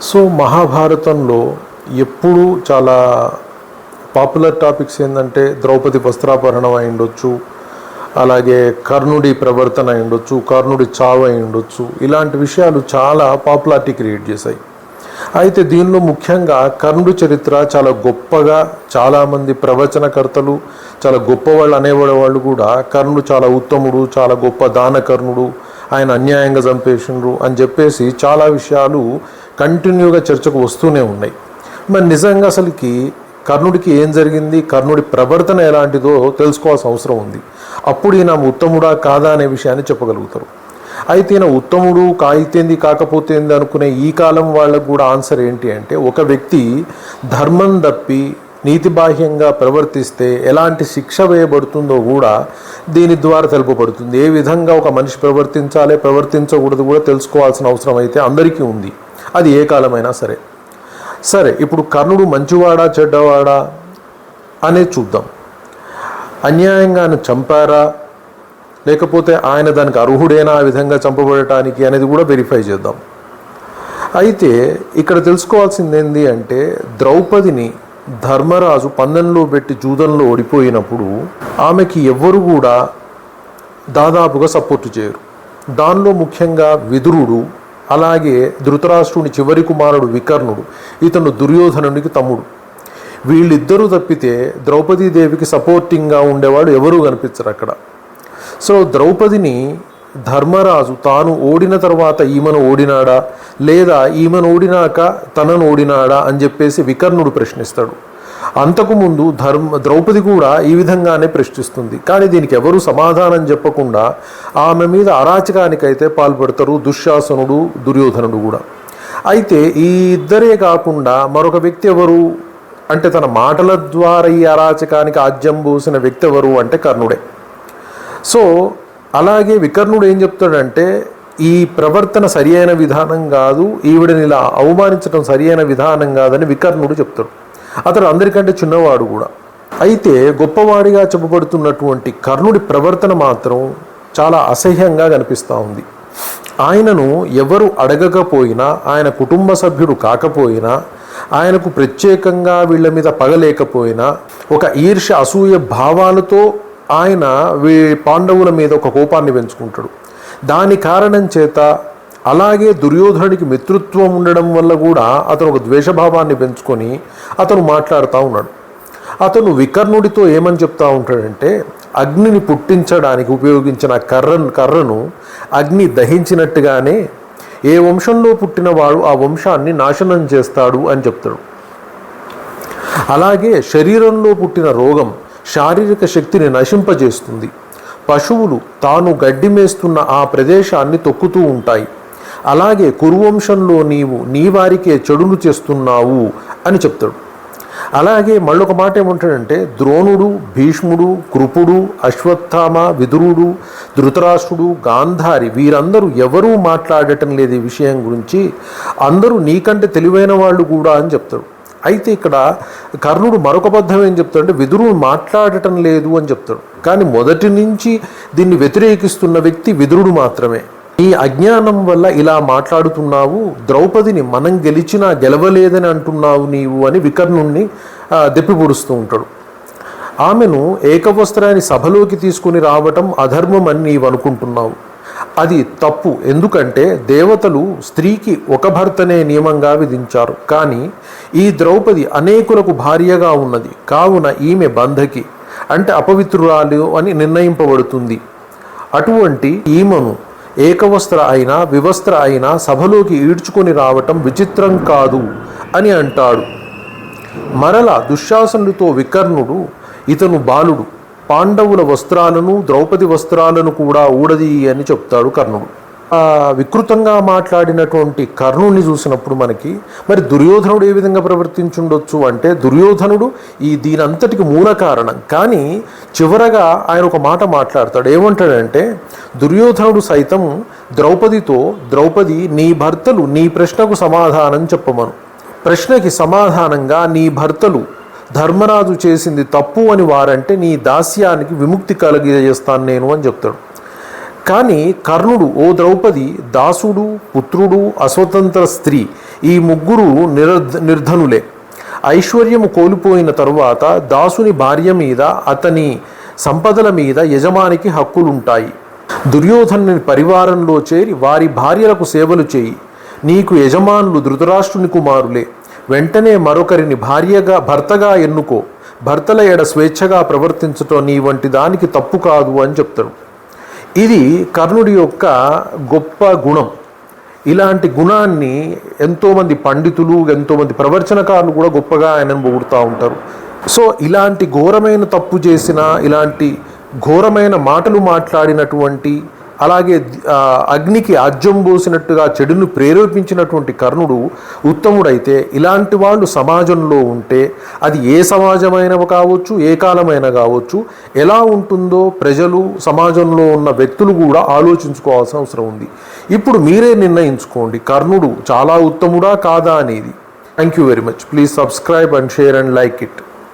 So మహాభారతంలో ఎప్పుడూ చాలా పాపులర్ టాపిక్స్ ఏంటంటే ద్రౌపది వస్త్రాపహరణం అయి ఉండొచ్చు, అలాగే కర్ణుడి ప్రవర్తన అయి ఉండొచ్చు, కర్ణుడి చావు అయి ఉండొచ్చు. ఇలాంటి విషయాలు చాలా పాపులారిటీ క్రియేట్ చేశాయి. అయితే దీనిలో ముఖ్యంగా కర్ణుడి చరిత్ర చాలా గొప్పగా చాలామంది ప్రవచనకర్తలు, చాలా గొప్పవాళ్ళు అనేవాళ్ళు కూడా కర్ణుడు చాలా ఉత్తముడు, చాలా గొప్ప దానకర్ణుడు, ఆయన అన్యాయంగా చంపేసిండ్రు అని చెప్పేసి చాలా విషయాలు కంటిన్యూగా చర్చకు వస్తూనే ఉన్నాయి. మరి నిజంగా అసలుకి కర్ణుడికి ఏం జరిగింది, కర్ణుడి ప్రవర్తన ఎలాంటిదో తెలుసుకోవాల్సిన అవసరం ఉంది. అప్పుడు ఈయన ఉత్తముడా కాదా అనే విషయాన్ని చెప్పగలుగుతారు. అయితే ఈయన ఉత్తముడు కాయితేంది కాకపోతేంది అనుకునే ఈ కాలం వాళ్ళకు కూడా ఆన్సర్ ఏంటి అంటే, ఒక వ్యక్తి ధర్మం తప్పి నీతిబాహ్యంగా ప్రవర్తిస్తే ఎలాంటి శిక్ష వేయబడుతుందో కూడా దీని ద్వారా తెలుపబడుతుంది. ఏ విధంగా ఒక మనిషి ప్రవర్తించాలి, ప్రవర్తించకూడదు కూడా తెలుసుకోవాల్సిన అవసరం అయితే అందరికీ ఉంది, అది ఏ కాలమైనా సరే. ఇప్పుడు కర్ణుడు మంచివాడా చెడ్డవాడా అనేది చూద్దాం. అన్యాయంగా ఆయన చంపారా, లేకపోతే ఆయన దానికి అర్హుడేనా ఆ విధంగా చంపబడటానికి అనేది కూడా వెరిఫై చేద్దాం. అయితే ఇక్కడ తెలుసుకోవాల్సింది ఏంటి అంటే, ద్రౌపదిని ధర్మరాజు పందెంలో పెట్టి జూదంలో ఓడిపోయినప్పుడు ఆమెకి ఎవ్వరు కూడా దాదాపుగా సపోర్టు చేయరు. దానిలో ముఖ్యంగా విదురుడు, అలాగే ధృతరాష్ట్రుని చివరి కుమారుడు వికర్ణుడు, ఇతను దుర్యోధనునికి తమ్ముడు. వీళ్ళిద్దరూ తప్పితే ద్రౌపదీదేవికి సపోర్టింగ్గా ఉండేవాడు ఎవరూ కనిపించరు అక్కడ. సో ద్రౌపదిని ధర్మరాజు తాను ఓడిన తర్వాత ఈమెను ఓడినాడా, లేదా ఈమెను ఓడినాక తనను ఓడినాడా అని చెప్పేసి వికర్ణుడు ప్రశ్నిస్తాడు. అంతకుముందు ద్రౌపది కూడా ఈ విధంగానే ప్రశ్నిస్తుంది. కానీ దీనికి ఎవరు సమాధానం చెప్పకుండా ఆమె మీద అరాచకానికైతే పాల్పడతారు దుశ్శాసనుడు, దుర్యోధనుడు కూడా. అయితే ఈ ఇద్దరే కాకుండా మరొక వ్యక్తి ఎవరు అంటే, తన మాటల ద్వారా ఈ అరాచకానికి ఆజ్యం పోసిన వ్యక్తి ఎవరు అంటే కర్ణుడే. సో అలాగే వికర్ణుడు ఏం చెప్తాడంటే, ఈ ప్రవర్తన సరి అయిన విధానం కాదు, ఈవిడని ఇలా అవమానించడం సరి అయిన విధానం కాదని వికర్ణుడు చెప్తాడు. అతడు అందరికంటే చిన్నవాడు కూడా. అయితే గొప్పవాడిగా చెప్పబడుతున్నటువంటి కర్ణుడి ప్రవర్తన మాత్రం చాలా అసహ్యంగా కనిపిస్తూ ఉంది. ఆయనను ఎవరు అడగకపోయినా, ఆయన కుటుంబ సభ్యుడు కాకపోయినా, ఆయనకు ప్రత్యేకంగా వీళ్ళ మీద పగలేకపోయినా, ఒక ఈర్ష్య అసూయ భావాలతో ఆయన పాండవుల మీద ఒక కోపాన్ని పెంచుకుంటాడు. దాని కారణం చేత, అలాగే దుర్యోధనుడికి మిత్రత్వం ఉండడం వల్ల కూడా అతను ఒక ద్వేషభావాన్ని పెంచుకొని అతను మాట్లాడుతూ ఉన్నాడు. అతను వికర్ణుడితో ఏమని చెప్తూ ఉంటాడంటే, అగ్నిని పుట్టించడానికి ఉపయోగించిన కర్రను అగ్ని దహించినట్టుగానే ఏ వంశంలో పుట్టినవాడు ఆ వంశాన్ని నాశనం చేస్తాడు అని చెప్తాడు. అలాగే శరీరంలో పుట్టిన రోగం శారీరక శక్తిని నశింపజేస్తుంది. పశువులు తాను గడ్డి మేస్తున్న ఆ ప్రదేశాన్ని తొక్కుతూ ఉంటాయి. అలాగే కురువంశంలో నీవు నీ వారికే చెడులు చేస్తున్నావు అని చెప్తాడు. అలాగే మళ్ళొక మాట ఏమంటాడంటే, ద్రోణుడు, భీష్ముడు, కృపుడు, అశ్వత్థామ, విదురుడు, ధృతరాష్ట్రుడు, గాంధారి వీరందరూ ఎవరూ మాట్లాడటం లేదు ఈ విషయం గురించి, అందరూ నీకంటే తెలివైన వాళ్ళు కూడా అని చెప్తాడు. అయితే ఇక్కడ కర్ణుడు మరొక బద్ధం ఏం చెప్తాడంటే, విదురుడు మాట్లాడటం లేదు అని చెప్తాడు. కానీ మొదటి నుంచి దీన్ని వ్యతిరేకిస్తున్న వ్యక్తి విదురుడు మాత్రమే. ఈ అజ్ఞానం వల్ల ఇలా మాట్లాడుతున్నావు, ద్రౌపదిని మనం గెలిచినా గెలవలేదని అంటున్నావు నీవు అని వికర్ణుణ్ణి దెప్పిపొడుస్తూ ఉంటాడు. ఆమెను ఏకవస్త్రాన్ని సభలోకి తీసుకుని రావటం అధర్మం అని నీవు అనుకుంటున్నావు. అది తప్పు. ఎందుకంటే దేవతలు స్త్రీకి ఒక భర్తనే నియమంగా విధించారు. కానీ ఈ ద్రౌపది అనేకులకు భార్యగా ఉన్నది కావున ఈమె బంధకి అంటే అపవిత్రురాలు అని నిర్ణయింపబడుతుంది. అటువంటి ఈమెను ఏకవస్త్ర అయినా వివస్త్ర అయినా సభలోకి ఈడ్చుకొని రావటం విచిత్రం కాదు అని అంటాడు. మరలా దుశ్శాసనుడితో వికర్ణుడు, ఇతను బాలుడు, పాండవుల వస్త్రాలను ద్రౌపది వస్త్రాలను కూడా ఊడది అని చెప్తాడు కర్ణుడు. వికృతంగా మాట్లాడినటువంటి కర్ణుడిని చూసినప్పుడు మనకి మరి దుర్యోధనుడు ఏ విధంగా ప్రవర్తించుండొచ్చు అంటే, దుర్యోధనుడు దీనంతటికి మూల కారణం. కానీ చివరగా ఆయన ఒక మాట మాట్లాడతాడు. ఏమంటాడంటే, దుర్యోధనుడు సైతం ద్రౌపదితో, ద్రౌపది నీ భర్తలు నీ ప్రశ్నకు సమాధానం చెప్పమను. ప్రశ్నకి సమాధానంగా నీ భర్తలు ధర్మరాజు చేసింది తప్పు అని వారంటే నీ దాస్యానికి విముక్తి కలిగజేస్తాను నేను అని చెప్తాడు. కానీ కర్ణుడు, ఓ ద్రౌపది, దాసుడు, పుత్రుడు, అస్వతంత్ర స్త్రీ, ఈ ముగ్గురు నిర్ధనులే. ఐశ్వర్యము కోల్పోయిన తరువాత దాసుని భార్య మీద, అతని సంపదల మీద యజమానికి హక్కులుంటాయి. దుర్యోధనుని పరివారంలో చేరి వారి భార్యలకు సేవలు చేయి. నీకు యజమానులు ధృతరాష్ట్రుని కుమారులే. వెంటనే మరొకరిని భర్తగా ఎన్నుకో. భర్తల ఎడ స్వేచ్ఛగా ప్రవర్తించటం నీ వంటి దానికి తప్పు కాదు అని చెప్తాడు. ఇది కర్ణుడి యొక్క గొప్ప గుణం. ఇలాంటి గుణాన్ని ఎంతోమంది పండితులు, ఎంతోమంది ప్రవచనకారులు కూడా గొప్పగా ఆయనను పొగుడుతూ ఉంటారు. సో ఇలాంటి ఘోరమైన తప్పు చేసిన, ఇలాంటి ఘోరమైన మాటలు మాట్లాడినటువంటి, అలాగే అగ్నికి ఆజ్యం పోసినట్టుగా చెడును ప్రేరేపించినటువంటి కర్ణుడు ఉత్తముడైతే, ఇలాంటి వాళ్ళు సమాజంలో ఉంటే అది ఏ సమాజమైనా కావచ్చు, ఏ కాలమైనా కావచ్చు, ఎలా ఉంటుందో ప్రజలు, సమాజంలో ఉన్న వ్యక్తులు కూడా ఆలోచించుకోవాల్సిన అవసరం ఉంది. ఇప్పుడు మీరే నిర్ణయించుకోండి, కర్ణుడు చాలా ఉత్తముడా కాదా అనేది. Thank you very much. Please subscribe and share and like it.